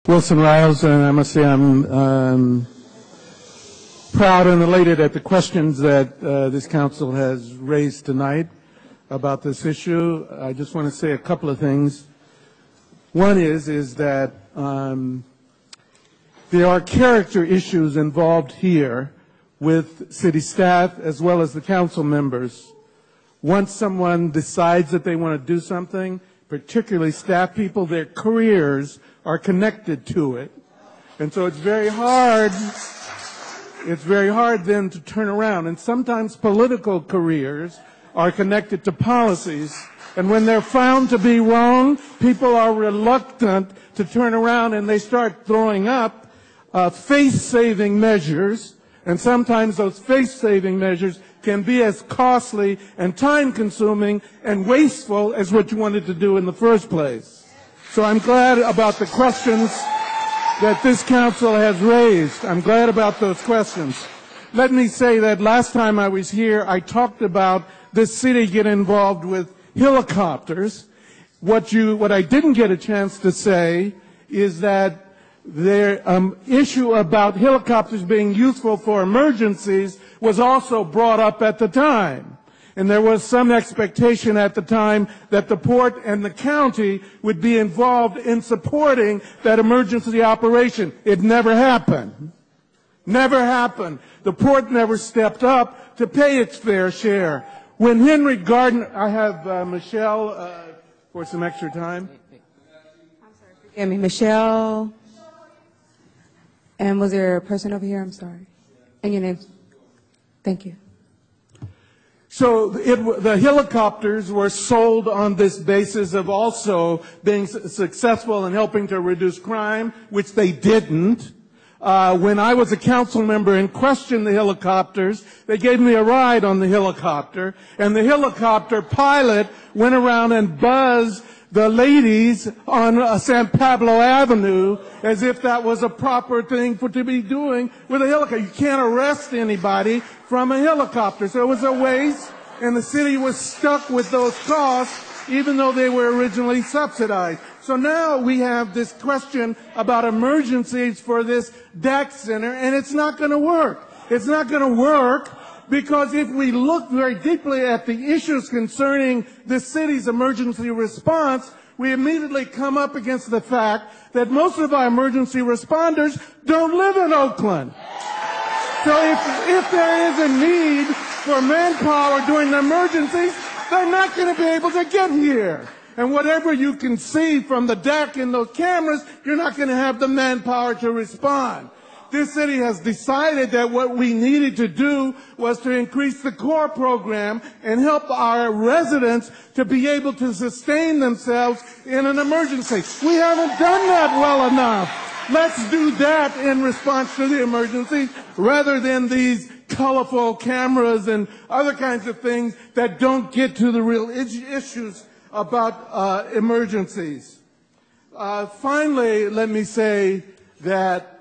Wilson Riles, and I must say I'm proud and elated at the questions that this council has raised tonight about this issue. I just want to say a couple of things. One is that there are character issues involved here with city staff as well as the council members. Once someone decides that they want to do something, particularly staff people, their careers are connected to it. And so it's very hard then to turn around. And sometimes political careers are connected to policies. And when they're found to be wrong, people are reluctant to turn around and they start throwing up face-saving measures. And sometimes those face-saving measures can be as costly and time-consuming and wasteful as what you wanted to do in the first place. So I'm glad about the questions that this council has raised. I'm glad about those questions. Let me say that last time I was here, I talked about this city getting involved with helicopters. What I didn't get a chance to say is that the issue about helicopters being useful for emergencies was also brought up at the time. And there was some expectation at the time that the port and the county would be involved in supporting that emergency operation. It never happened. Never happened. The port never stepped up to pay its fair share. When Henry Gardner, I have Michelle for some extra time. I'm sorry, forgive me, Michelle. And was there a person over here? I'm sorry. And your name? Thank you. So the helicopters were sold on this basis of also being successful in helping to reduce crime, which they didn't. When I was a council member and questioned the helicopters, they gave me a ride on the helicopter, and the helicopter pilot went around and buzzed the ladies on San Pablo Avenue as if that was a proper thing to be doing with a helicopter. You can't arrest anybody from a helicopter. So it was a waste, and the city was stuck with those costs even though they were originally subsidized. So now we have this question about emergencies for this DAC center, and it's not going to work. It's not going to work because if we look very deeply at the issues concerning the city's emergency response, we immediately come up against the fact that most of our emergency responders don't live in Oakland. So if there is a need for manpower during the emergencies, they're not going to be able to get here. And whatever you can see from the deck in those cameras, you're not going to have the manpower to respond. This city has decided that what we needed to do was to increase the core program and help our residents to be able to sustain themselves in an emergency. We haven't done that well enough. Let's do that in response to the emergency rather than these colorful cameras and other kinds of things that don't get to the real issues about emergencies. Finally, let me say that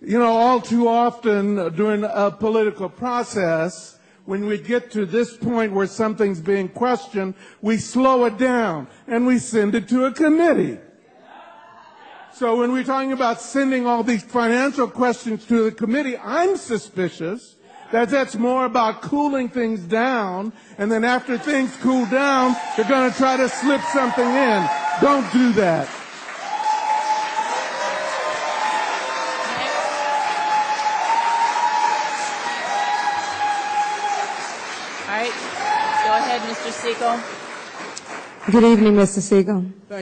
all too often during a political process, when we get to this point where something's being questioned, we slow it down and we send it to a committee. So when we're talking about sending all these financial questions to the committee, I'm suspicious that that's more about cooling things down, and then after things cool down, they're going to try to slip something in. Don't do that. All right. Go ahead, Mr. Siegel. Good evening, Mr. Siegel.